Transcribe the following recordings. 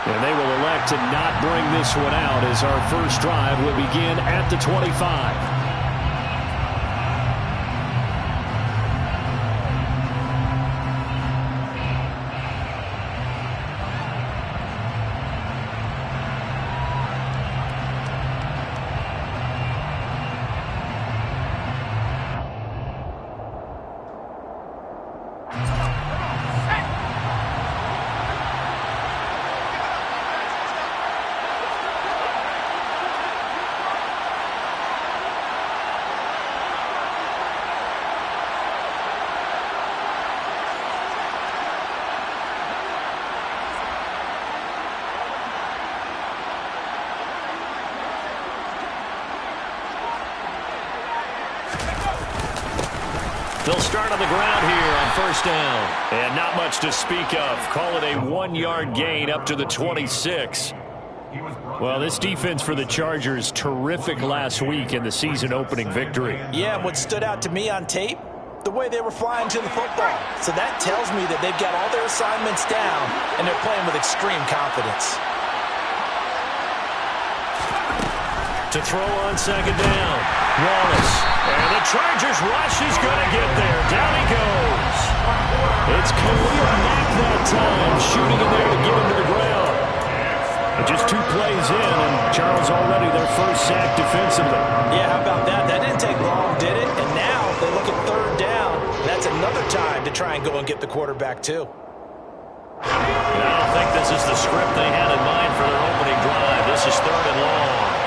And they will elect to not bring this one out as our first drive will begin at the 25. They'll start on the ground here on first down. And not much to speak of. Call it a 1-yard gain up to the 26. Well, this defense for the Chargers, terrific last week in the season-opening victory. Yeah, and what stood out to me on tape, the way they were flying to the football. So that tells me that they've got all their assignments down, and they're playing with extreme confidence. To throw on second down, Wallace. And the Chargers rush is going to get there. Down he goes. It's Khalil Mack that time, shooting in there to get him to the ground. And just 2 plays in, and Charles already their first sack defensively. Yeah, how about that? That didn't take long, did it? And now they look at third down. That's another time to try and go and get the quarterback, too. And I don't think this is the script they had in mind for their opening drive. This is third and long.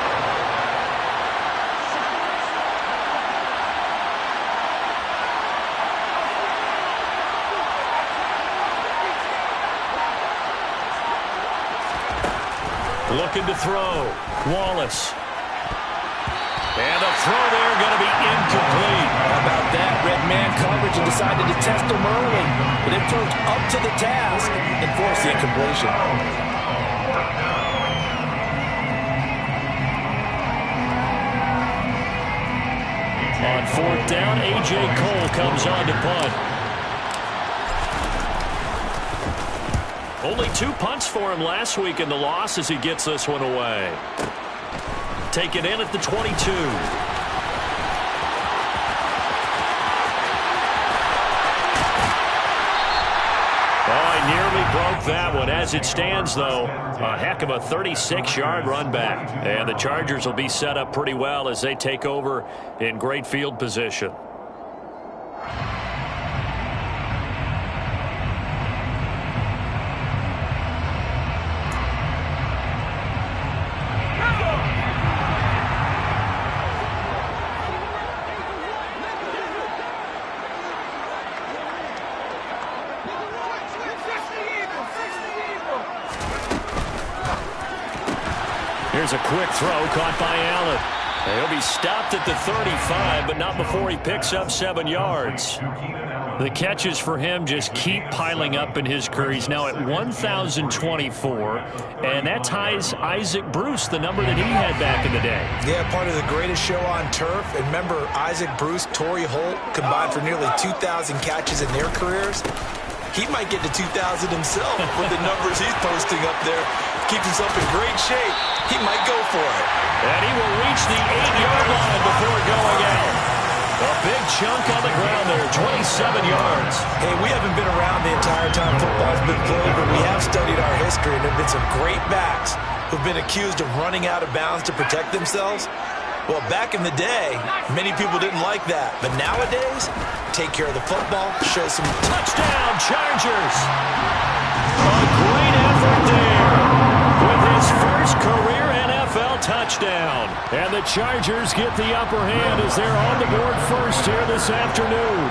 Looking to throw. Wallace. And a throw there going to be incomplete. How about that? Red man coverage and decided to test him early. But it proved up to the task and forced the incompletion. On fourth down, A.J. Cole comes on to punt. Only 2 punts for him last week in the loss as he gets this one away. Taken in at the 22. Oh, he nearly broke that one. As it stands, though, a heck of a 36-yard run back. And the Chargers will be set up pretty well as they take over in great field position. Here's a quick throw caught by Allen. He'll be stopped at the 35, but not before he picks up 7 yards. The catches for him just keep piling up in his career. He's now at 1,024, and that ties Isaac Bruce, the number that he had back in the day. Yeah, part of the greatest show on turf. And remember, Isaac Bruce, Torrey Holt combined for nearly 2,000 catches in their careers. He might get to 2,000 himself with the numbers he's posting up there. Keeps himself in great shape. He might go for it. And he will reach the 8-yard line before going out. A big chunk on the ground there, 27 yards. Hey, we haven't been around the entire time football's been played, but we have studied our history, and there have been some great backs who've been accused of running out of bounds to protect themselves. Well, back in the day, many people didn't like that. But nowadays, take care of the football, show some... Touchdown, Chargers! A great effort there with his first career NFL touchdown. And the Chargers get the upper hand as they're on the board first here this afternoon.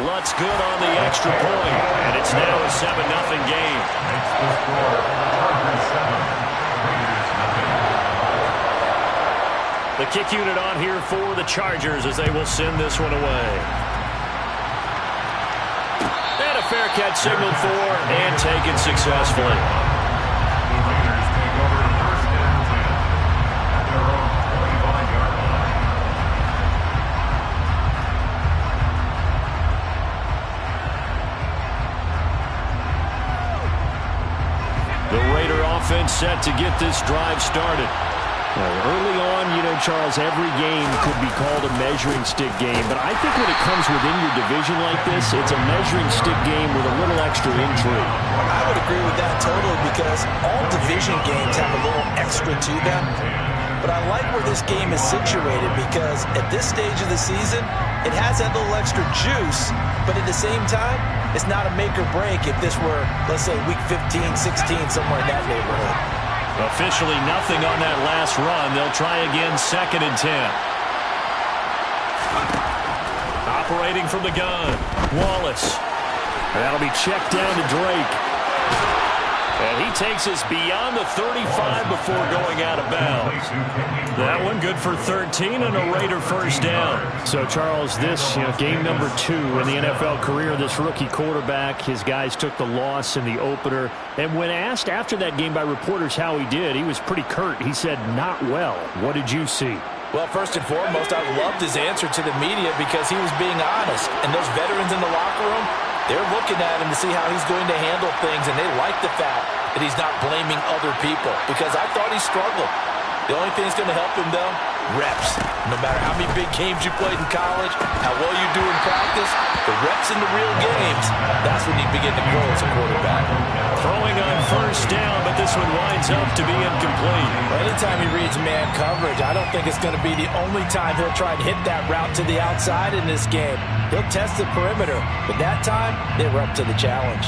Lutz good on the extra point, and it's now a 7-0 game. The kick unit on here for the Chargers as they will send this one away. And a fair catch signaled for and taken successfully. Raider offense set to get this drive started. Early on, Charles, every game could be called a measuring stick game. But I think when it comes within your division like this, it's a measuring stick game with a little extra intrigue. I would agree with that totally because all division games have a little extra to them. But I like where this game is situated because at this stage of the season, it has that little extra juice. But at the same time, it's not a make or break if this were, let's say, week 15, 16, somewhere in that neighborhood. Officially nothing on that last run. They'll try again, 2nd and 10. Operating from the gun, Wallace. That'll be checked down to Drake. And he takes us beyond the 35 before going out of bounds. That one good for 13 and a Raider first down. So, Charles, this game number 2 in the NFL career of this rookie quarterback. His guys took the loss in the opener. And when asked after that game by reporters how he did, he was pretty curt. He said, not well. What did you see? Well, first and foremost, I loved his answer to the media because he was being honest. And those veterans in the locker room, they're looking at him to see how he's going to handle things, and they like the fact that he's not blaming other people because I thought he struggled. The only thing that's going to help him, though, reps. No matter how many big games you played in college, how well you do in practice, the reps in the real games, that's when you begin to grow as a quarterback. Throwing on first down, but this one winds up to be incomplete. Well, anytime he reads man coverage, I don't think it's going to be the only time he'll try and hit that route to the outside in this game. He'll test the perimeter, but that time, they were up to the challenge.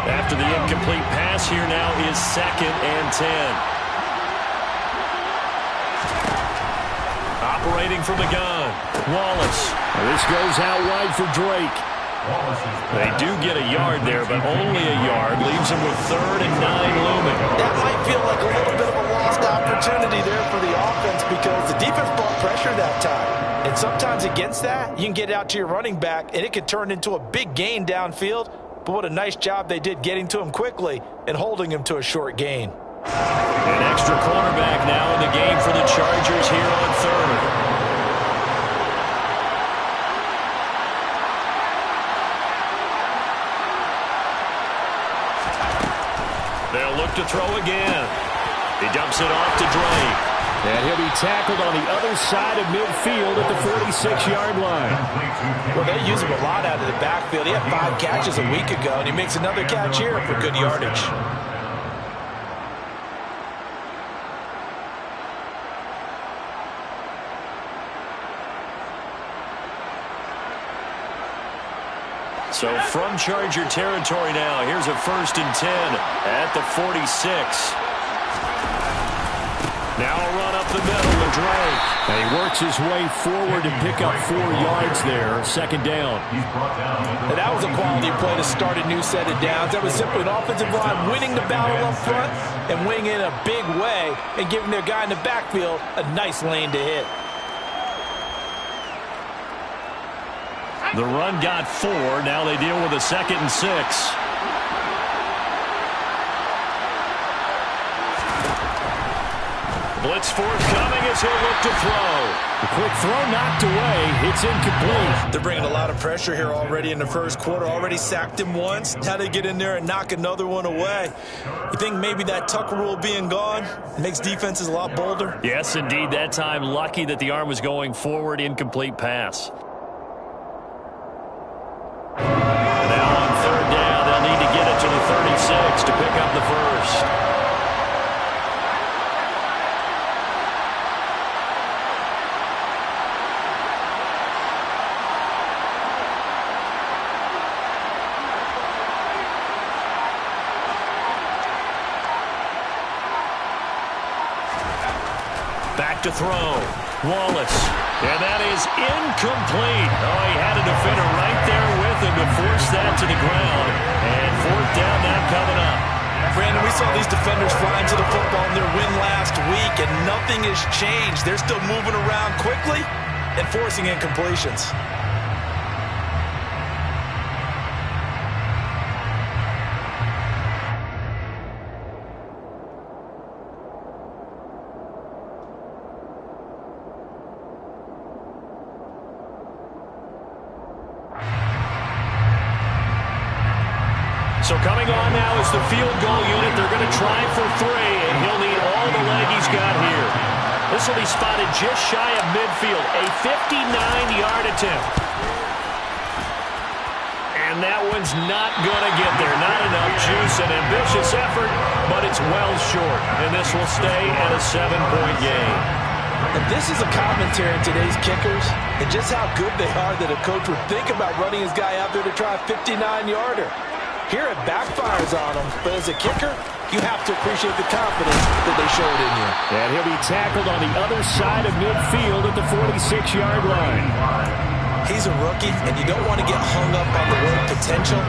After the incomplete pass, here now is 2nd and 10. Operating from the gun, Wallace. This goes out wide for Drake. They do get a yard there, but only a yard. Leaves them with 3rd and 9 looming. That might feel like a little bit of a lost opportunity there for the offense because the defense brought pressure that time. And sometimes against that, you can get out to your running back, and it could turn into a big gain downfield. But what a nice job they did getting to him quickly and holding him to a short gain. An extra cornerback now in the game for the Chargers here on 3rd. They'll look to throw again. He dumps it off to Drake. And he'll be tackled on the other side of midfield at the 46-yard line. Well, they use him a lot out of the backfield. He had 5 catches a week ago, and he makes another catch here for good yardage. So from Charger territory now, here's a 1st and 10 at the 46. Now a run up the middle to Drake. And he works his way forward to pick up 4 yards there. 2nd down. And that was a quality play to start a new set of downs. That was simply an offensive line winning the battle up front and winning in a big way and giving their guy in the backfield a nice lane to hit. The run got 4. Now they deal with a 2nd and 6. Blitz forthcoming as he'll look to throw. The quick throw knocked away. It's incomplete. They're bringing a lot of pressure here already in the first quarter. Already sacked him once. Now they get in there and knock another one away. You think maybe that Tucker rule being gone makes defenses a lot bolder? Yes, indeed. That time, lucky that the arm was going forward. Incomplete pass. Now on 3rd down, they'll need to get it to the 36 to pick up the first. Back to throw. Wallace. And that is incomplete. Oh, he had a defender right there with him to force that to the ground. And 4th down now coming up. Brandon, we saw these defenders flying to the football in their win last week, and nothing has changed. They're still moving around quickly and forcing incompletions. Coming on now is the field goal unit. They're going to try for 3, and he'll need all the leg he's got here. This will be spotted just shy of midfield, a 59-yard attempt. And that one's not going to get there. Not enough juice, an ambitious effort, but it's well short. And this will stay at a 7-point game. And this is a commentary on today's kickers and just how good they are that a coach would think about running his guy out there to try a 59-yarder. Here it backfires on him, but as a kicker, you have to appreciate the confidence that they showed in you. And he'll be tackled on the other side of midfield at the 46-yard line. He's a rookie, and you don't want to get hung up on the word potential,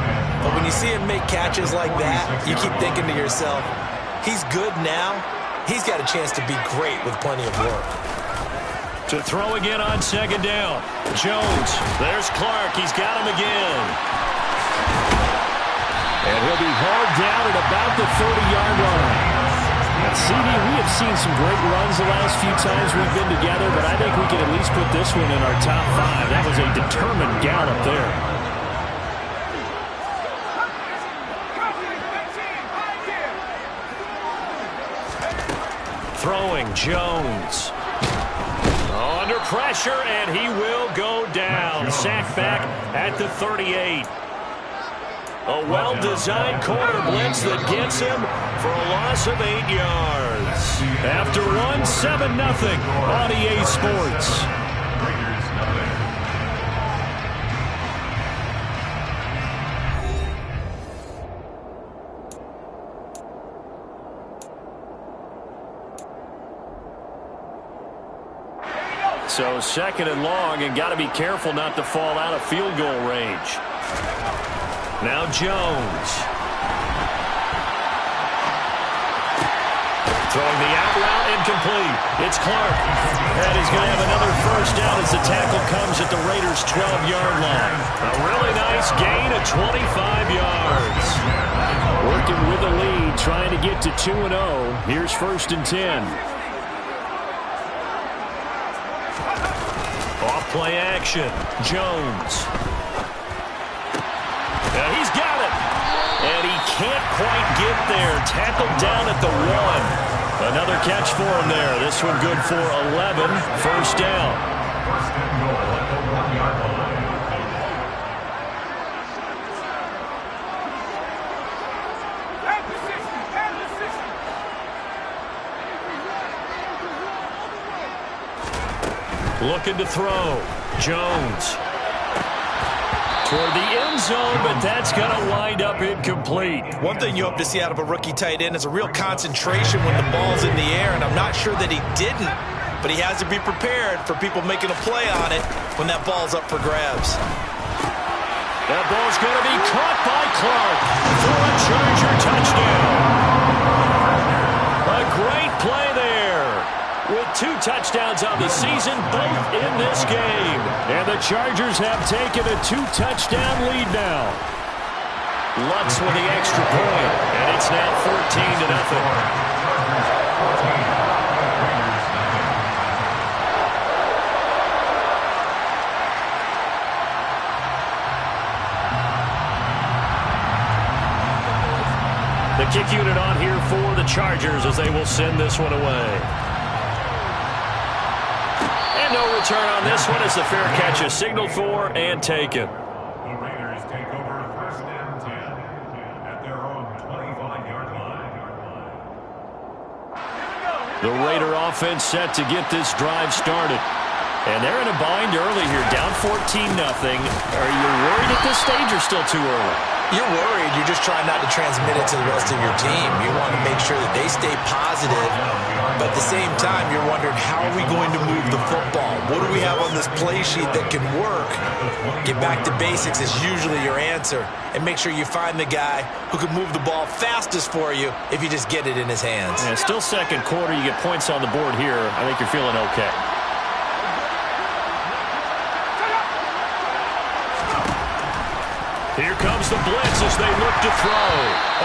but when you see him make catches like that, you keep thinking to yourself, he's good now. He's got a chance to be great with plenty of work. To throw again on second down. Jones. There's Clark. He's got him again. And he'll be hauled down at about the 30-yard line. Now, CD, we have seen some great runs the last few times we've been together, but I think we can at least put this one in our top 5. That was a determined gallop there. Throwing Jones. Under pressure, and he will go down. Sacked back at the 38. A well-designed corner blitz that gets him for a loss of 8 yards. After one, 7-0 on EA Sports. So second and long, and got to be careful not to fall out of field goal range. Now Jones. Throwing the out route, incomplete. It's Clark. And he's going to have another first down as the tackle comes at the Raiders' 12-yard line. A really nice gain of 25 yards. Working with the lead, trying to get to 2-0. Here's 1st and 10. Off-play action. Jones. He's got it. And he can't quite get there. Tackled down at the 1. Another catch for him there. This one good for 11. First down. Looking to throw. Jones. Toward the end zone, but that's going to wind up incomplete. One thing you hope to see out of a rookie tight end is a real concentration when the ball's in the air, and I'm not sure that he didn't, but he has to be prepared for people making a play on it when that ball's up for grabs. That ball's going to be caught by Clark for a Charger touchdown. A great play there. With 2 touchdowns on the season, both in this game. And the Chargers have taken a 2-touchdown lead now. Lutz with the extra point, and it's now 14-0. The kick unit on here for the Chargers as they will send this one away. No return on this one as the fair catch is signaled for and taken. The Raiders take over 1st and 10 at their own 25-yard line. The Raider offense set to get this drive started. And they're in a bind early here, down 14-0. Are you worried at this stage or still too early? You're worried. You're just trying not to transmit it to the rest of your team. You want to make sure that they stay positive. But at the same time, you're wondering, how are we going to move the football? What do we have on this play sheet that can work? Get back to basics is usually your answer. And make sure you find the guy who can move the ball fastest for you if you just get it in his hands. Yeah, still second quarter. You get points on the board here. I think you're feeling okay. Here comes the blitz as they look to throw.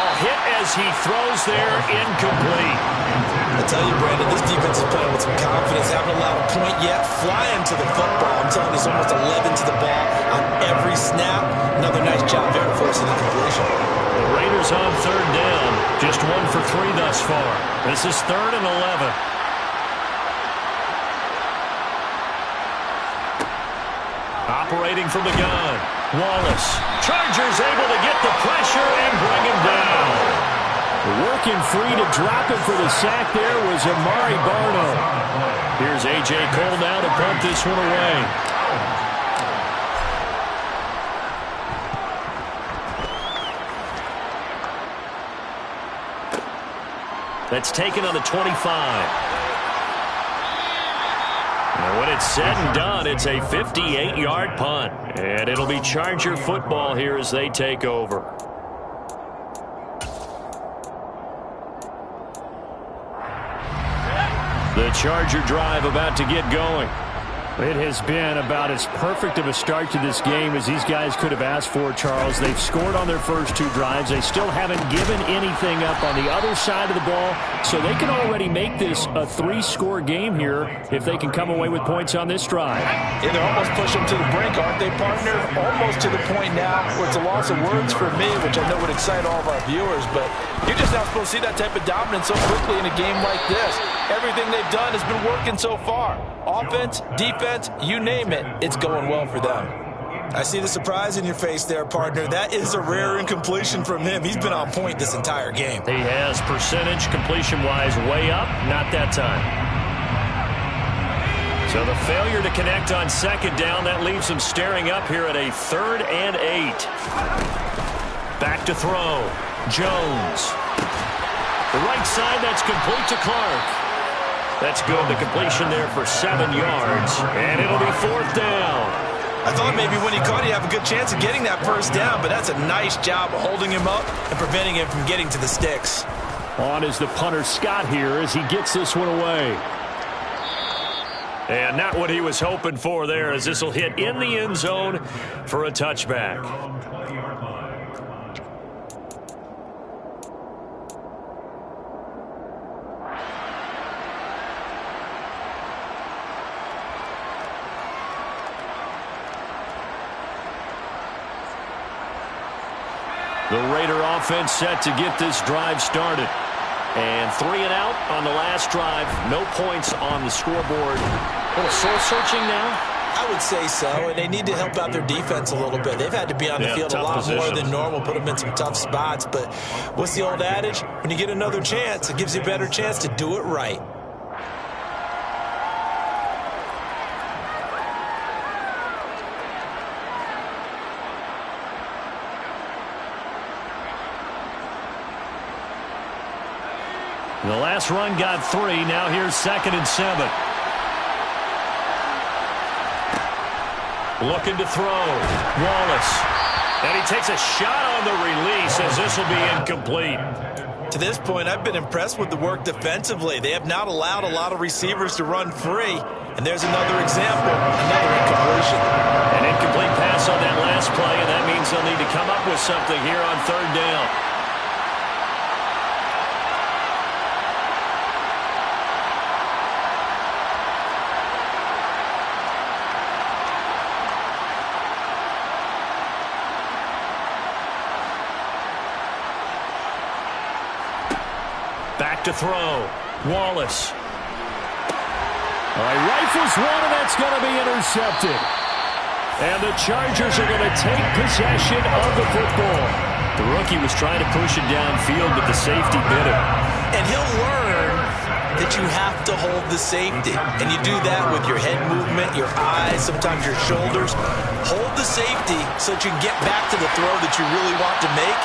A hit as he throws there, incomplete. I tell you, Brandon, this defense is playing with some confidence. Haven't allowed a point yet. Flying to the football. I'm telling you, it's almost 11 to the ball on every snap. Another nice job there for us in the completion. The Raiders on third down. Just 1 for 3 thus far. This is 3rd and 11. Operating from the gun. Wallace. Chargers able to get the pressure and bring him down. Working free to drop him for the sack there was Amari Barno. Here's A.J. Cole now to punt this one away. That's taken on the 25. And when it's said and done, it's a 58-yard punt. And it'll be Charger football here as they take over. The Charger drive about to get going. It has been about as perfect of a start to this game as these guys could have asked for, Charles. They've scored on their first 2 drives. They still haven't given anything up on the other side of the ball, so they can already make this a 3-score game here if they can come away with points on this drive. Yeah, they're almost pushing them to the brink, aren't they, partner? Almost to the point now where it's a loss of words for me, which I know would excite all of our viewers, but you're just not supposed to see that type of dominance so quickly in a game like this. Everything they've done has been working so far. Offense, defense, you name it, it's going well for them. I see the surprise in your face there, partner. That is a rare incompletion from him. He's been on point this entire game. He has percentage completion-wise way up, not that time. So the failure to connect on 2nd down, that leaves him staring up here at a 3rd and 8. Back to throw. Jones. The right side, that's complete to Clark. That's good. The completion there for 7 yards. And it'll be 4th down. I thought maybe when he caught it, he'd have a good chance of getting that first down, but that's a nice job of holding him up and preventing him from getting to the sticks. On is the punter Scott here as he gets this one away. And not what he was hoping for there, as this will hit in the end zone for a touchback. The Raider offense set to get this drive started. And 3 and out on the last drive. No points on the scoreboard. A little soul-searching now? I would say so, and they need to help out their defense a little bit. They've had to be on the field a lot more than normal, put them in some tough spots. But what's the old adage? When you get another chance, it gives you a better chance to do it right. The last run got 3. Now here's 2nd and 7. Looking to throw. Wallace. And he takes a shot on the release as this will be incomplete. To this point, I've been impressed with the work defensively. They have not allowed a lot of receivers to run free. And there's another example, another incompletion. An incomplete pass on that last play, and that means they'll need to come up with something here on 3rd down. Back to throw. Wallace. All right, rifles one, and that's going to be intercepted. And the Chargers are going to take possession of the football. The rookie was trying to push it downfield, but the safety bit him. And he'll learn that you have to hold the safety. And you do that with your head movement, your eyes, sometimes your shoulders. Hold the safety so that you can get back to the throw that you really want to make.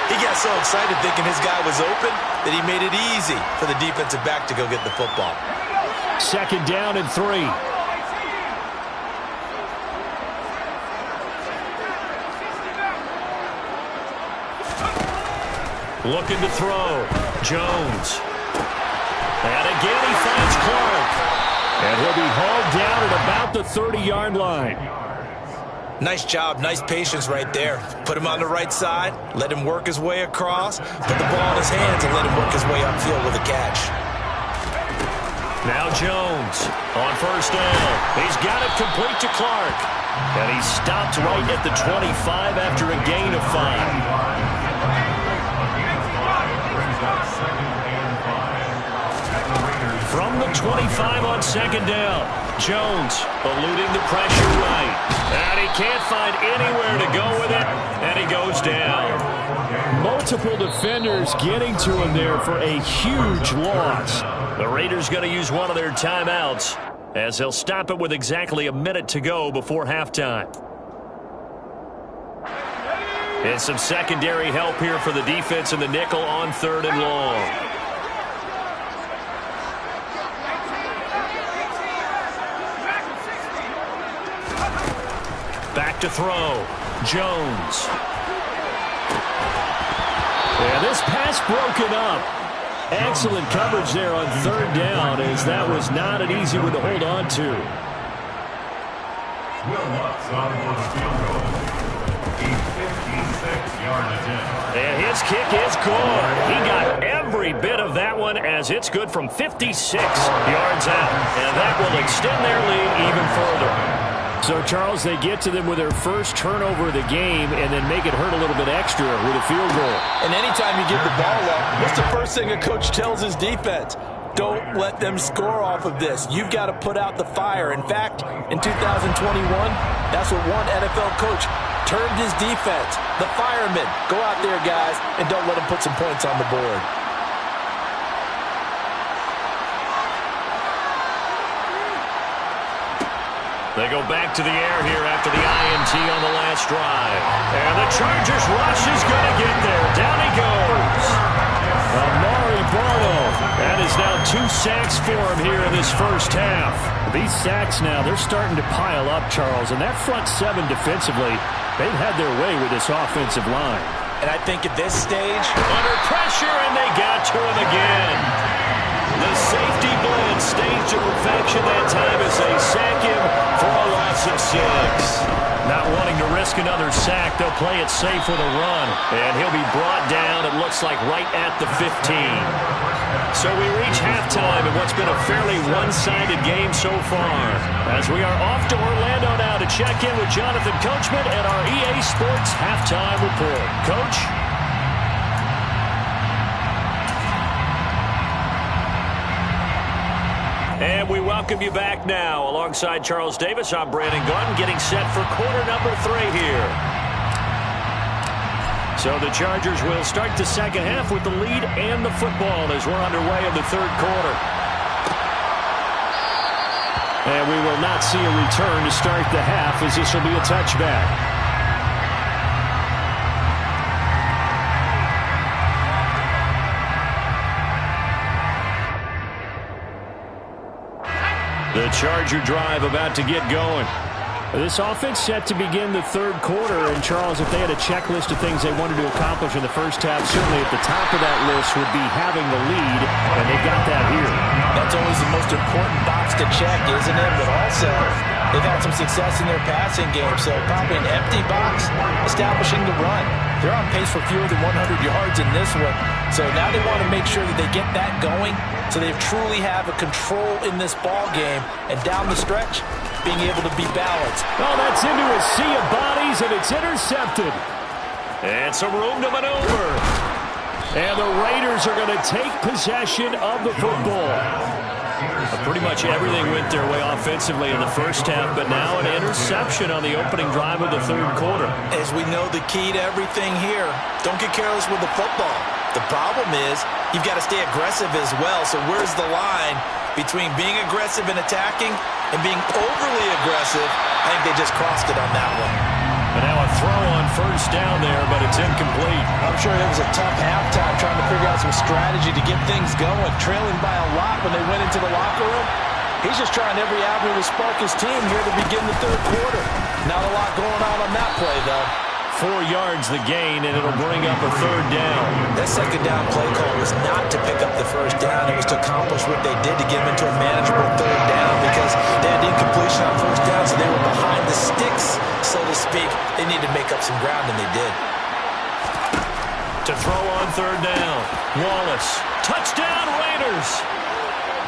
He got so excited thinking his guy was open that he made it easy for the defensive back to go get the football. 2nd down and 3. Looking to throw. Jones. And again he finds Clark. And he'll be hauled down at about the 30-yard line. Nice job, nice patience right there. Put him on the right side, let him work his way across, put the ball in his hands, and let him work his way upfield with a catch. Now Jones on first down. He's got it complete to Clark. And he stopped right at the 25 after a gain of 5. From the 25 on second down, Jones eluding the pressure right. And he can't find anywhere to go with it, and he goes down. Multiple defenders getting to him there for a huge loss. The Raiders going to use one of their timeouts as they'll stop it with exactly a minute to go before halftime. And some secondary help here for the defense in the nickel on 3rd and long. Back to throw. Jones. Yeah, this pass broken up. Excellent coverage there on 3rd down, as that was not an easy one to hold on to. Will Lutz on for the field goal. A 56-yard attempt. And his kick is good. He got every bit of that one, as it's good from 56 yards out. And that will extend their lead even further. So, Charles, they get to them with their first turnover of the game and then make it hurt a little bit extra with a field goal. And anytime you give the ball up, what's the first thing a coach tells his defense? Don't let them score off of this. You've got to put out the fire. In fact, in 2021, that's what one NFL coach termed his defense. The firemen. Go out there, guys, and don't let them put some points on the board. They go back to the air here after the INT on the last drive. And the Chargers rush is going to get there. Down he goes. Amari Barno. That is now 2 sacks for him here in this first half. These sacks now, they're starting to pile up, Charles. And that front 7 defensively, they've had their way with this offensive line. And I think at this stage, under pressure, and they got to him again. The safety blitz staged to perfection that time as they sack him for a loss of 6. Not wanting to risk another sack, they'll play it safe with a run. And he'll be brought down, it looks like, right at the 15. So we reach halftime in what's been a fairly one-sided game so far. As we are off to Orlando now to check in with Jonathan Coachman and our EA Sports Halftime Report. Coach? And we welcome you back now. Alongside Charles Davis, I'm Brandon Gordon, getting set for quarter number 3 here. So the Chargers will start the second half with the lead and the football as we're underway in the 3rd quarter. And we will not see a return to start the half, as this will be a touchback. The Charger drive about to get going. This offense set to begin the 3rd quarter. And, Charles, if they had a checklist of things they wanted to accomplish in the first half, certainly at the top of that list would be having the lead, and they got that here. That's always the most important box to check, isn't it? But also, they've had some success in their passing game, so probably an empty box, establishing the run. They're on pace for fewer than 100 yards in this one, so now they want to make sure that they get that going so they truly have a control in this ball game, and down the stretch, being able to be balanced. Oh, that's into a sea of bodies, and it's intercepted. And some room to maneuver. And the Raiders are going to take possession of the football. Pretty much everything went their way offensively in the first half, but now an interception on the opening drive of the 3rd quarter. As we know, the key to everything here, don't get careless with the football. The problem is you've got to stay aggressive as well. So where's the line between being aggressive and attacking and being overly aggressive? I think they just crossed it on that one. And now a throw on first down there, but it's incomplete. I'm sure it was a tough halftime trying to figure out some strategy to get things going. Trailing by a lot when they went into the locker room. He's just trying every avenue to spark his team here to begin the 3rd quarter. Not a lot going on that play, though. 4 yards the gain, and it'll bring up a 3rd down. That 2nd down play call was not to pick up the first down. It was to accomplish what they did to get them into a manageable 3rd down because they had incompletion on first down, so they were behind the sticks, so to speak. up some ground, and they did. To throw on third down. Wallace. Touchdown, Raiders.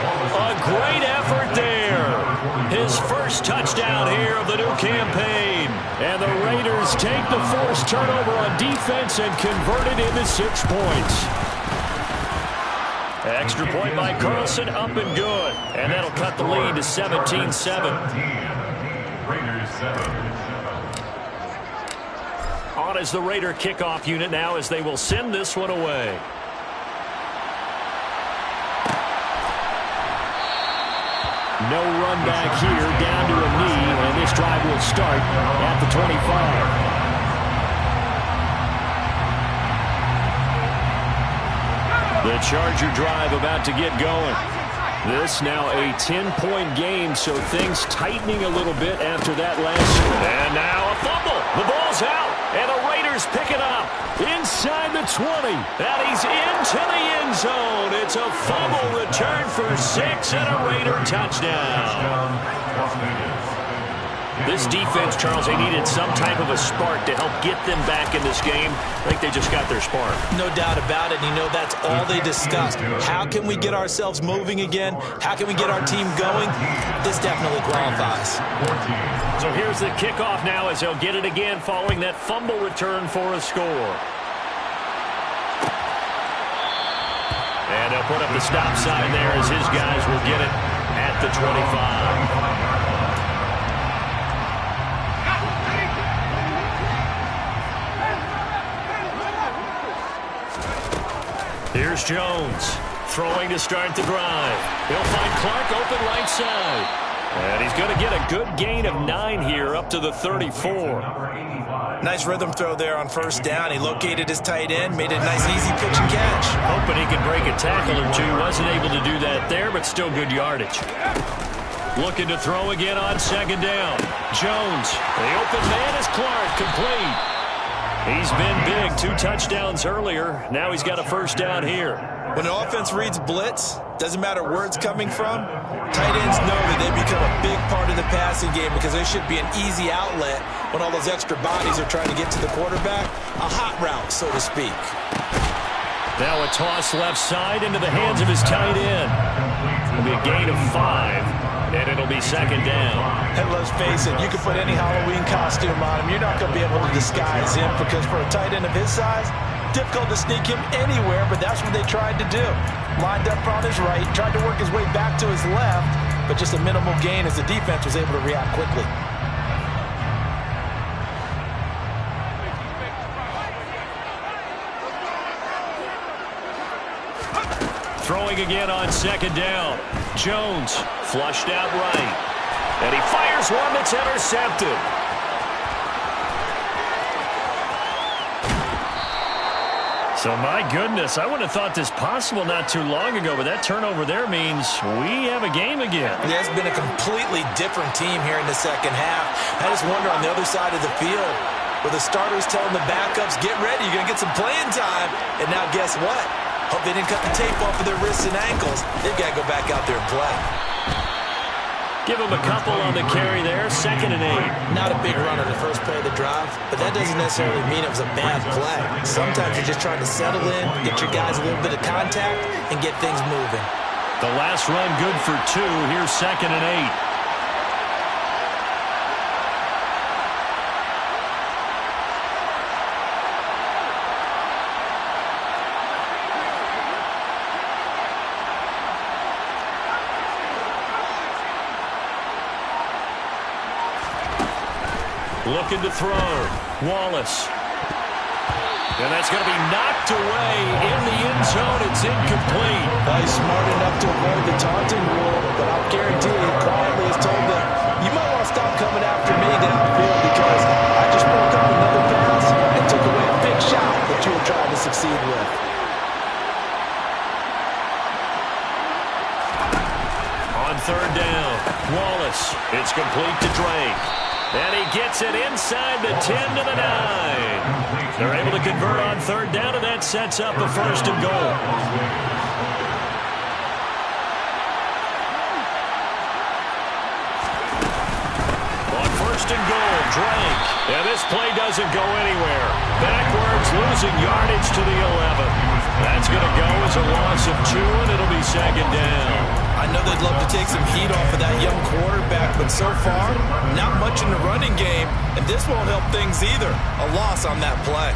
A great effort there. His first touchdown here of the new campaign. And the Raiders take the forced turnover on defense and convert it into 6 points. Extra point by Carlson, up and good. And that'll cut the lead to 17-7. Raiders 7. On is the Raider kickoff unit now as they will send this one away. No run back here, down to a knee, and this drive will start at the 25. The Charger drive about to get going. This now a 10-point game, so things tightening a little bit after that last. And now a fumble. The ball's out, and the Raiders pick it up inside the 20. And he's into the end zone. It's a fumble return for 6 and a Raider touchdown. This defense, Charles, they needed some type of a spark to help get them back in this game. I think they just got their spark. No doubt about it. You know, that's all they discussed. How can we get ourselves moving again? How can we get our team going? This definitely qualifies. So here's the kickoff now as they'll get it again following that fumble return for a score. And they'll put up the stop sign there as his guys will get it at the 25. Here's Jones, throwing to start the drive. He'll find Clark open right side. And he's going to get a good gain of 9 here up to the 34. Nice rhythm throw there on first down. He located his tight end, made a nice easy pitch and catch. Hoping he could break a tackle or two. Wasn't able to do that there, but still good yardage. Looking to throw again on second down. Jones, the open man is Clark, complete. He's been big, 2 touchdowns earlier. Now he's got a first down here. When the offense reads blitz, doesn't matter where it's coming from, tight ends know that they become a big part of the passing game because there should be an easy outlet when all those extra bodies are trying to get to the quarterback. A hot route, so to speak. Now a toss left side into the hands of his tight end. It'll be a gain of 5, and it'll be second down. And let's face it, you can put any Halloween costume on him. You're not going to be able to disguise him because for a tight end of his size, difficult to sneak him anywhere, but that's what they tried to do. Lined up on his right, tried to work his way back to his left, but just a minimal gain as the defense was able to react quickly. Throwing again on second down. Jones flushed out right. And he fires one that's intercepted. So, my goodness, I wouldn't have thought this possible not too long ago, but that turnover there means we have a game again. Yeah, it's been a completely different team here in the second half. I just wonder on the other side of the field, where the starters telling the backups, get ready, you're going to get some playing time. And now guess what? Hope they didn't cut the tape off of their wrists and ankles. They've got to go back out there and play. Give him a couple on the carry there, 2nd and 8. Not a big run on the first play of the drive, but that doesn't necessarily mean it was a bad play. Sometimes you're just trying to settle in, get your guys a little bit of contact, and get things moving. The last run good for 2. Here's 2nd and 8. Looking to throw. Wallace. And that's going to be knocked away in the end zone. It's incomplete. He's smart enough to avoid the taunting rule, but I'll guarantee you, quietly has told them, you might want to stop coming after me downfield because I just broke up another pass and took away a big shot that you were trying to succeed with. On third down, Wallace. It's complete to Drake. And he gets it inside the 10 to the 9. They're able to convert on third down, and that sets up a 1st and goal. On 1st and goal. Drake. And this play doesn't go anywhere. Backwards, losing yardage to the 11. That's going to go as a loss of 2, and it'll be second down. I know they'd love to take some heat off of that young quarterback, but so far, not much in the running game, and this won't help things either. A loss on that play.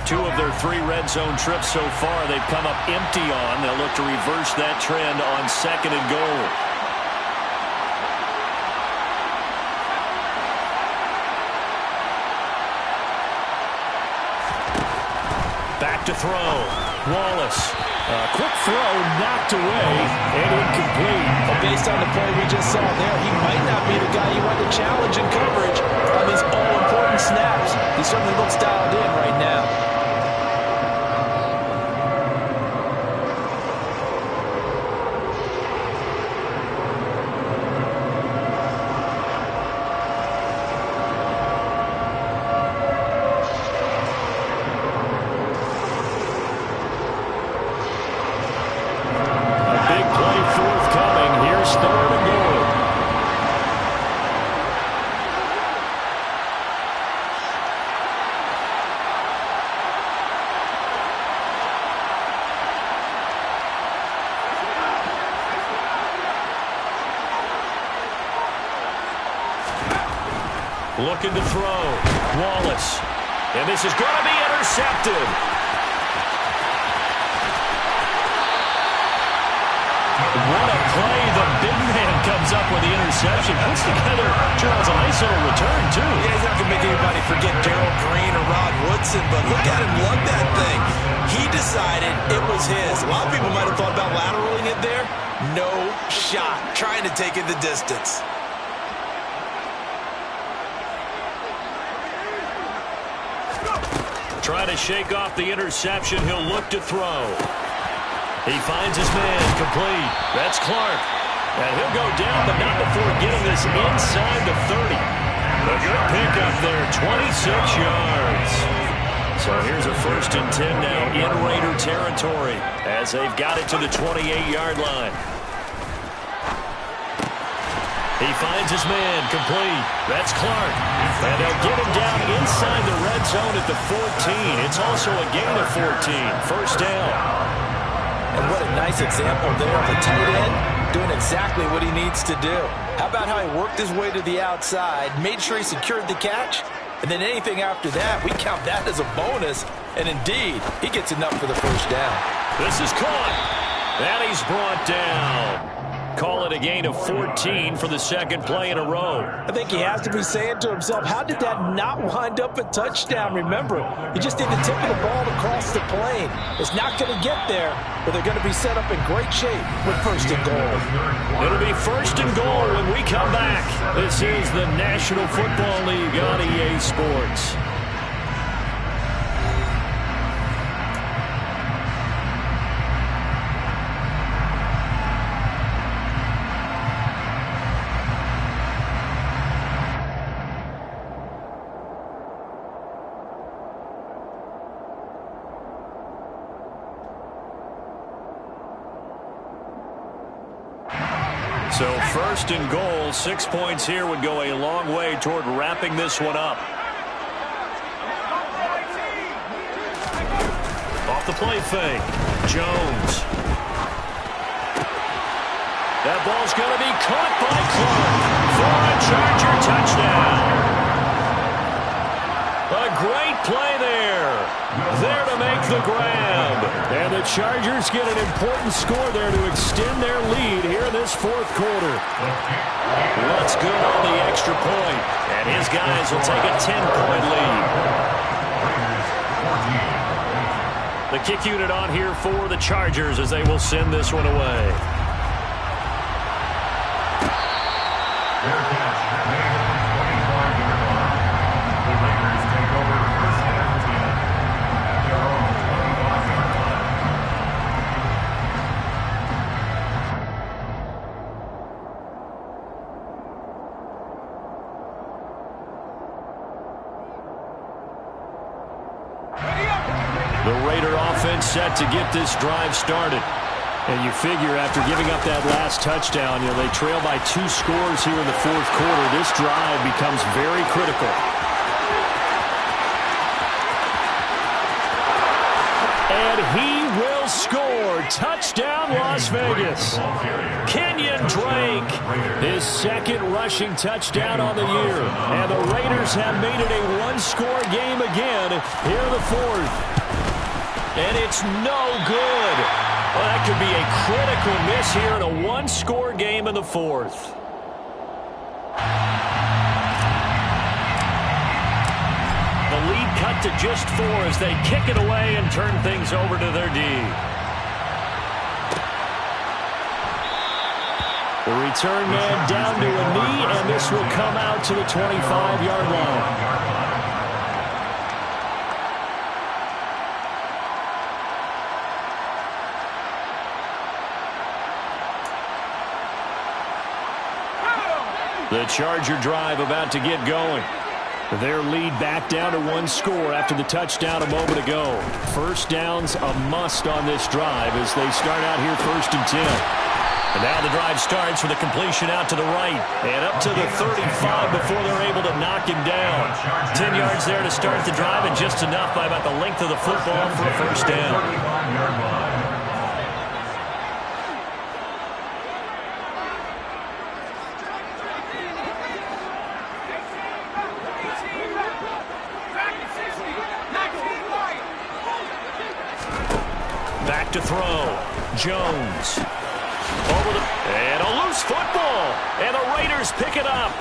Two of their 3 red zone trips so far, they've come up empty on. They'll look to reverse that trend on second and goal. Back to throw. Wallace. Quick throw knocked away and incomplete. Well, based on the play we just saw there, he might not be the guy you want to challenge in coverage on these all-important snaps. He certainly looks dialed in right now. Looking to throw. Wallace. And this is going to be intercepted. What a play. The big man comes up with the interception. Puts together, Charles, a nice little return, too. Yeah, he's not going to make anybody forget Darrell Green or Rod Woodson, but look at him lug that thing. He decided it was his. A lot of people might have thought about lateraling it there. No shot. Trying to take it the distance. Trying to shake off the interception. He'll look to throw. He finds his man. Complete. That's Clark. And he'll go down, but not before getting this inside the 30. A good pickup there. 26 yards. So here's a 1st and 10 now in Raider territory as they've got it to the 28-yard line. He finds his man. Complete. That's Clark. And they'll get him down inside the red zone at the 14. It's also a gain of 14. 1st down. And what a nice example there of a tight end doing exactly what he needs to do. How about how he worked his way to the outside, made sure he secured the catch, and then anything after that, we count that as a bonus. And indeed, he gets enough for the 1st down. This is caught. And he's brought down. Call it a gain of 14 for the 2nd play in a row. I think he has to be saying to himself, how did that not wind up a touchdown? Remember, he just did the tip of the ball across the plane. It's not going to get there, but they're going to be set up in great shape with 1st and goal. It'll be 1st and goal when we come back. This is the National Football League on EA Sports. So 1st and goal, 6 points here would go a long way toward wrapping this one up. Off the play fake. Jones. That ball's going to be caught by Clark for a Charger touchdown. A great play there. There to make the grab. And the Chargers get an important score there to extend their lead here in this 4th quarter. What's good on the extra point? And his guys will take a 10-point lead. The kick unit on here for the Chargers as they will send this one away. The Raider offense set to get this drive started. And you figure after giving up that last touchdown, they trail by 2 scores here in the fourth quarter. This drive becomes very critical. And he will score. Touchdown, Las Vegas. Kenyon Drake, his second rushing touchdown on the year. And the Raiders have made it a one-score game again here in the fourth. And it's no good. Well, that could be a critical miss here in a one-score game in the fourth. The lead cut to just 4 as they kick it away and turn things over to their D. The return man down to a knee, and this will come out to the 25-yard line. The Charger drive about to get going. Their lead back down to 1 score after the touchdown a moment ago. First down's a must on this drive as they start out here 1st and 10. And now the drive starts with a completion out to the right and up to the 35 before they're able to knock him down. 10 yards there to start the drive and just enough by about the length of the football for a first down. Back to throw. Jones. Over the... And a loose football. And the Raiders pick it up.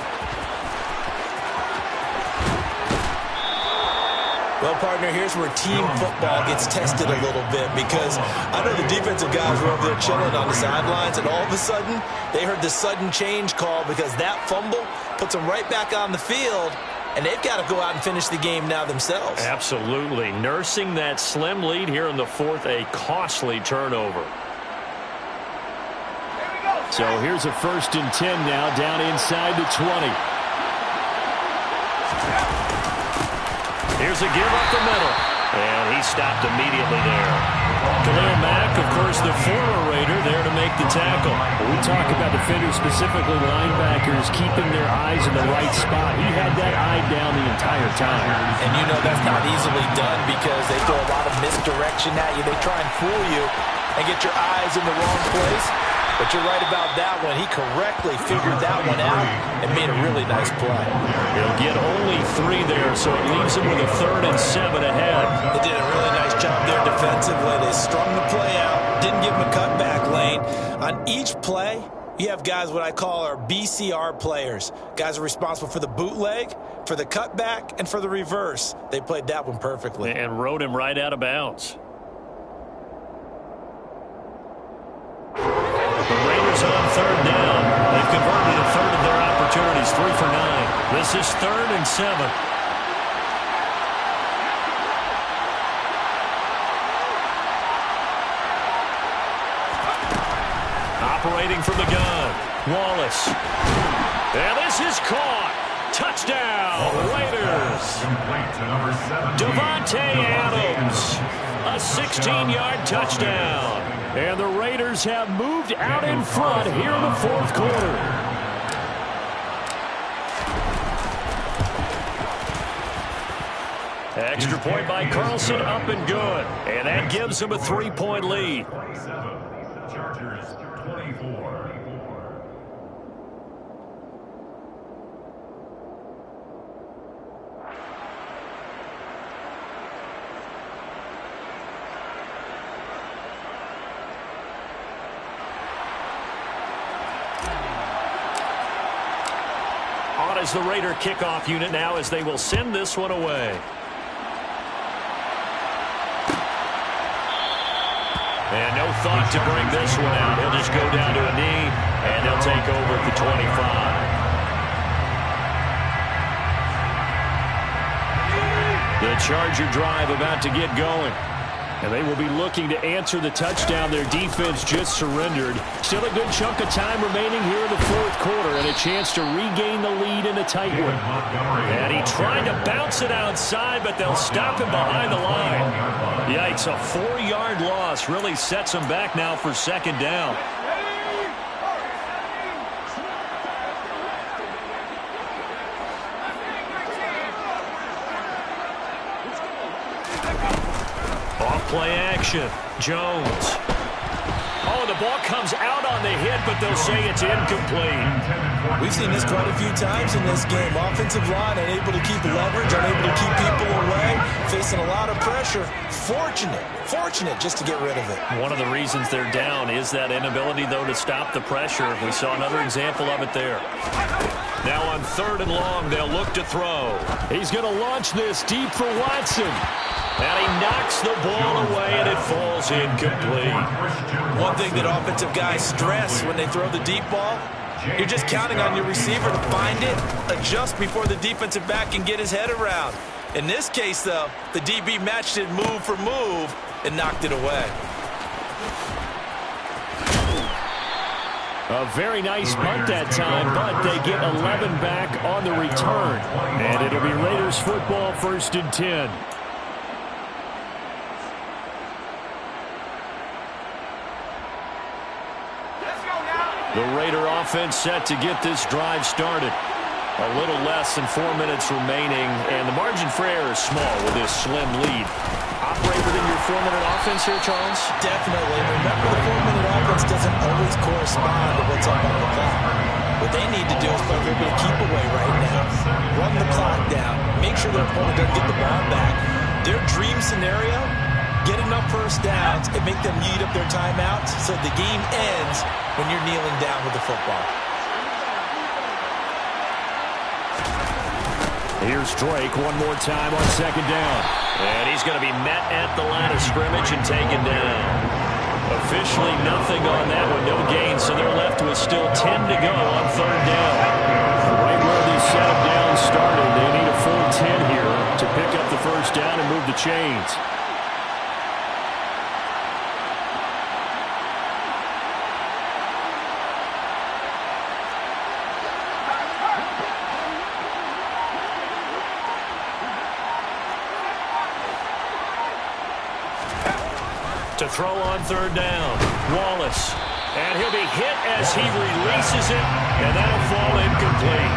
Well, partner, here's where team football gets tested a little bit because I know the defensive guys were over there chilling on the sidelines, and all of a sudden they heard the sudden change call because that fumble puts them right back on the field. And they've got to go out and finish the game now themselves. Absolutely. Nursing that slim lead here in the fourth, a costly turnover. So here's a 1st and 10 now, down inside the 20. Here's a give up the middle. And he stopped immediately there. Khalil Mack, of course, the former Raider, there to make the tackle. We talk about defenders, specifically linebackers, keeping their eyes in the right spot. He had that eye down the entire time. And you know that's not easily done because they throw a lot of misdirection at you. They try and fool you and get your eyes in the wrong place. But you're right about that one. He correctly figured that one out and made a really nice play. He'll get only 3 there, so it leaves him with a 3rd and 7 ahead. They did a really nice job there defensively. They strung the play out, didn't give him a cutback lane. On each play, you have guys what I call our BCR players. Guys are responsible for the bootleg, for the cutback, and for the reverse. They played that one perfectly. And rode him right out of bounds. The Raiders on 3rd down. They've converted a 3rd of their opportunities, 3 for 9. This is 3rd and 7. Operating from the gun, Wallace. And this is caught. Touchdown, Raiders. Devontae Adams, a 16-yard touchdown. And the Raiders have moved out in front here in the fourth quarter. Extra point by Carlson, up and good. And that gives them a 3-point lead. Chargers 24. On as the Raider kickoff unit now as they will send this one away. And no thought to bring this one out. He'll just go down to a knee, and they'll take over at the 25. The Charger drive about to get going. And they will be looking to answer the touchdown their defense just surrendered. Still a good chunk of time remaining here in the fourth quarter and a chance to regain the lead in a tight one. And he tried to bounce it outside, but they'll stop him behind the line. Yikes, a 4-yard loss really sets him back now for second down. Play action. Jones. Oh, the ball comes out on the hit, but they'll say it's incomplete. We've seen this quite a few times in this game. Offensive line unable to keep leverage, unable to keep people away, facing a lot of pressure. Fortunate just to get rid of it. One of the reasons they're down is that inability, though, to stop the pressure. We saw another example of it there. Now on 3rd and long, they'll look to throw. He's going to launch this deep for Watson. And he knocks the ball away, and it falls incomplete. One thing that offensive guys stress when they throw the deep ball, you're just counting on your receiver to find it, adjust before the defensive back can get his head around. In this case, though, the DB matched it move for move and knocked it away. A very nice punt that time, but they get 11 back on the return. And it'll be Raiders football, 1st and 10. The Raider offense set to get this drive started. A little less than 4 minutes remaining, and the margin for error is small with this slim lead. Operate within your 4-minute offense here, Charles? Definitely. Remember, the 4-minute offense doesn't always correspond to what's up on the clock. What they need to do is play a little bit of keep away right now. Run the clock down. Make sure their opponent doesn't get the ball back. Their dream scenario, get enough first downs and make them eat up their timeouts so the game ends when you're kneeling down with the football. Here's Drake one more time on 2nd down. And he's going to be met at the line of scrimmage and taken down. Officially nothing on that one, no gain, so they're left with still 10 to go on 3rd down. Right where this setup down started, they need a full 10 here to pick up the first down and move the chains. To throw on 3rd down, Wallace. And he'll be hit as he releases it, and that'll fall incomplete.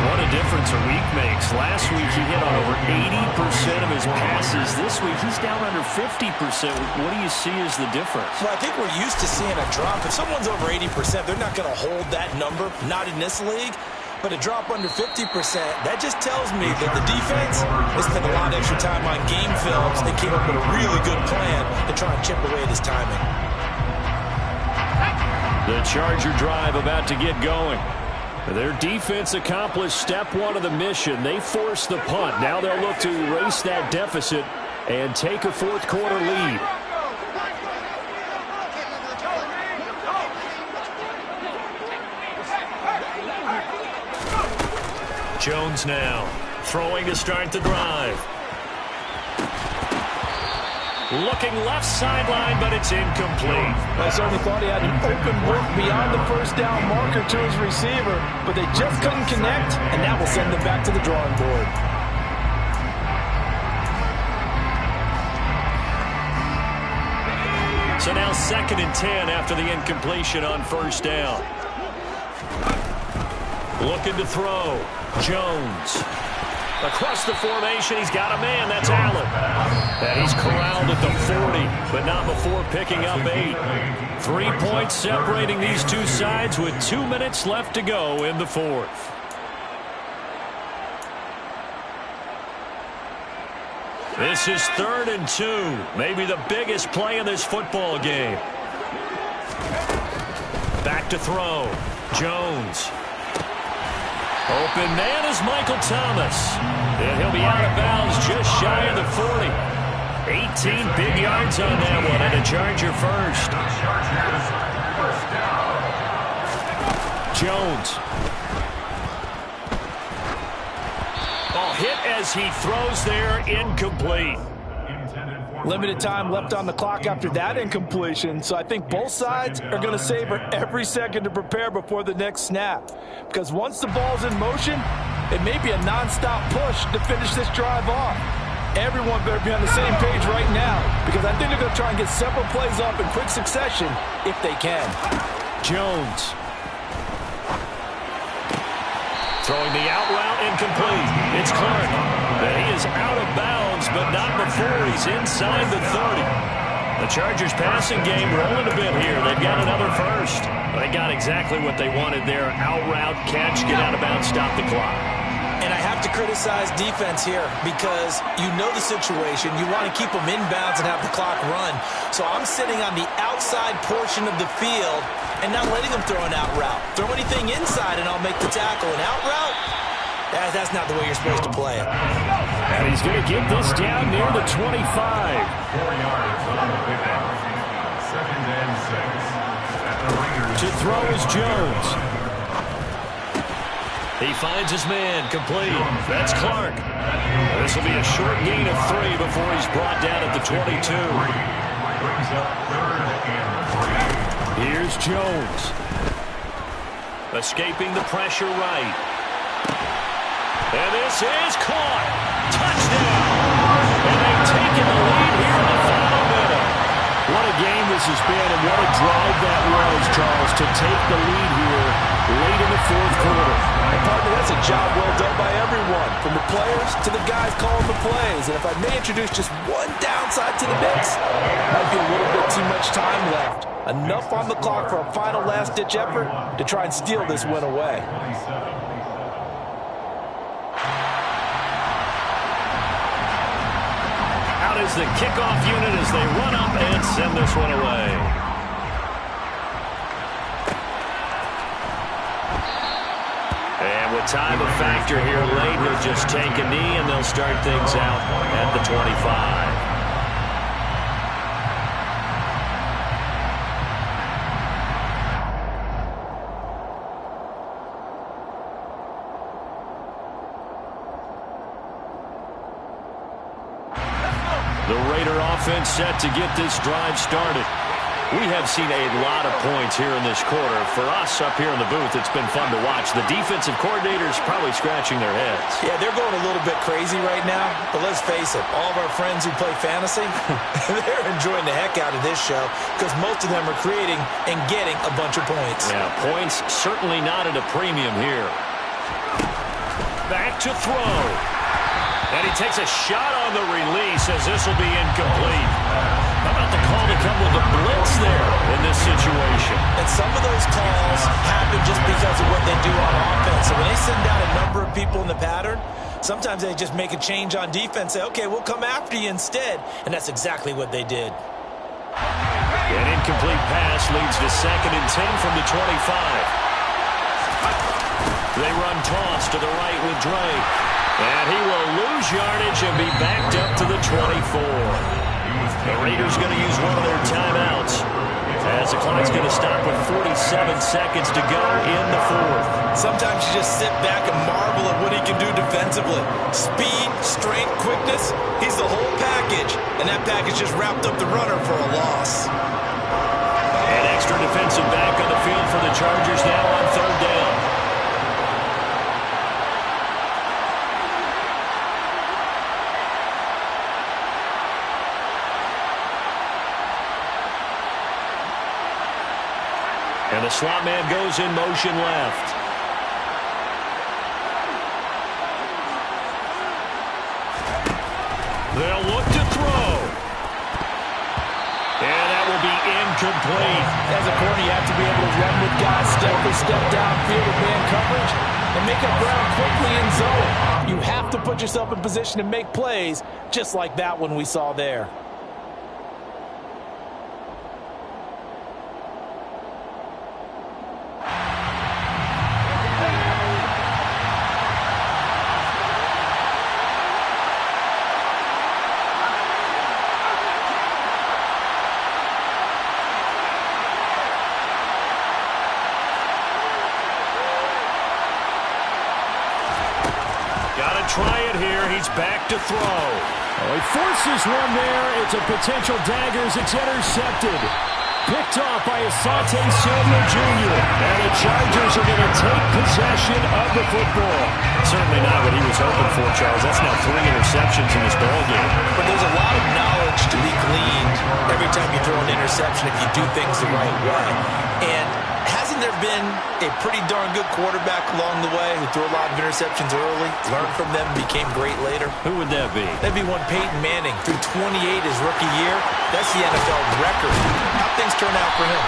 What a difference a week makes. Last week he hit on over 80% of his passes. This week he's down under 50%. What do you see as the difference? Well, I think we're used to seeing a drop. If someone's over 80%, they're not going to hold that number, not in this league. But a drop under 50%, that just tells me that the defense has spent a lot of extra time on game films and came up with a really good plan to try and chip away at his timing. The Charger drive about to get going. Their defense accomplished step 1 of the mission. They forced the punt. Now they'll look to erase that deficit and take a 4th quarter lead. Jones now, throwing to start the drive. Looking left sideline, but it's incomplete. I certainly thought he had an open book beyond the first down marker to his receiver, but they just couldn't connect, and that will send them back to the drawing board. So now 2nd and 10 after the incompletion on 1st down. Looking to throw. Jones. Across the formation, he's got a man. That's Allen. And he's corralled at the 40, but not before picking up 8. 3 points separating these two sides with 2 minutes left to go in the 4th. This is 3rd and 2. Maybe the biggest play in this football game. Back to throw. Jones. Open man is Michael Thomas. And he'll be out of bounds just shy of the 40. 18 big yards on that one, and a Charger first. Jones. Ball hit as he throws there, incomplete. Limited time left on the clock after that incompletion, so I think both sides are going to savor every second to prepare before the next snap. Because once the ball's in motion, it may be a non-stop push to finish this drive off. Everyone better be on the same page right now, because I think they're going to try and get several plays off in quick succession if they can. Jones. Throwing the out route incomplete. It's Clark. He is out of bounds, but not before he's inside the 30. The Chargers passing game rolling a bit here. They've got another first. They got exactly what they wanted there. Out route, catch, get out of bounds, stop the clock. And I have to criticize defense here because you know the situation. You want to keep them inbounds and have the clock run. So I'm sitting on the outside portion of the field and not letting them throw an out route. Throw anything inside and I'll make the tackle. An out route? That's not the way you're supposed to play it. And he's going to get this down near the 25. 4 yards on the pickup. 2nd and 6. At the Raiders. To throw is Jones. He finds his man, complete. That's Clark. This will be a short gain of 3 before he's brought down at the 22. Brings up 3rd and 3. Here's Jones. Escaping the pressure right. And this is caught. Touchdown. And they've taken the lead here in the final minute. What a game this has been, and what a drive that was, Charles, to take the lead here late in the 4th quarter. And partner, that's a job well done by everyone, from the players to the guys calling the plays. And if I may introduce just one downside to the mix, might be a little bit too much time left. Enough on the clock for a final last-ditch effort to try and steal this win away. Out is the kickoff unit as they run up and send this one away. And with time a factor here late, he'll just take a knee and they'll start things out at the 25. The Raider offense set to get this drive started. We have seen a lot of points here in this quarter. For us up here in the booth, it's been fun to watch. The defensive coordinators probably scratching their heads. Yeah, they're going a little bit crazy right now. But let's face it, all of our friends who play fantasy, they're enjoying the heck out of this show because most of them are creating and getting a bunch of points. Yeah, points certainly not at a premium here. Back to throw. And he takes a shot on the release as this will be incomplete. How about the call to come with a blitz there in this situation? And some of those calls happen just because of what they do on offense. So when they send out a number of people in the pattern, sometimes they just make a change on defense, say, okay, we'll come after you instead. And that's exactly what they did. An incomplete pass leads to 2nd and 10 from the 25. They run toss to the right with Drake. And he will lose yardage and be backed up to the 24. The Raiders going to use one of their timeouts as the clock's going to stop with 47 seconds to go in the 4th. Sometimes you just sit back and marvel at what he can do defensively. Speed, strength, quickness, he's the whole package. And that package just wrapped up the runner for a loss. An extra defensive back on the field for the Chargers now on 3rd down. And the slot man goes in motion left. They'll look to throw. And that will be incomplete. As a corner, you have to be able to run with guys step for step downfield with man coverage and make up ground quickly in zone. You have to put yourself in position to make plays just like that one we saw there. Try it here. He He's back to throw. Oh, he forces one there. It's a potential dagger as it's intercepted. Picked off by Asante Samuel Jr. And the Chargers are going to take possession of the football. Certainly not what he was hoping for, Charles. That's now 3 interceptions in this ballgame. But there's a lot of knowledge to be gleaned every time you throw an interception if you do things the right way. And hasn't there been a pretty darn good quarterback along the way who threw a lot of interceptions early, learned from them, became great later? Who would that be? That'd be one Peyton Manning. Threw 28 his rookie year. That's the NFL record. How'd things turn out for him?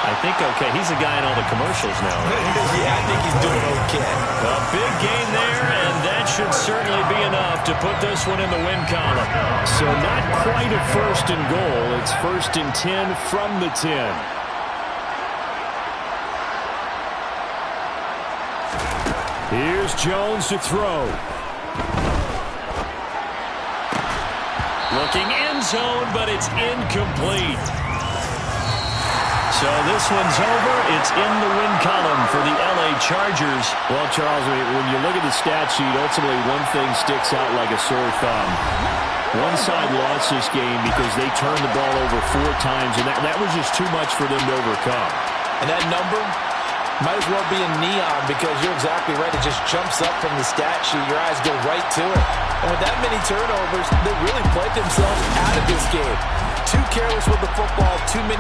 I think okay. He's a guy in all the commercials now. Right? Yeah, I think he's doing okay. A big gain there, and that should certainly be enough to put this one in the win column. So not quite a 1st and goal. It's 1st and 10 from the 10. Here's Jones to throw. Looking end zone, but it's incomplete. So this one's over. It's in the win column for the LA Chargers. Well, Charles, when you look at the stat sheet, ultimately one thing sticks out like a sore thumb. One side lost this game because they turned the ball over 4 times, and that was just too much for them to overcome. And that number might as well be in neon because you're exactly right. It just jumps up from the stat sheet. Your eyes go right to it. And with that many turnovers, they really played themselves out of this game. Too careless with the football, too many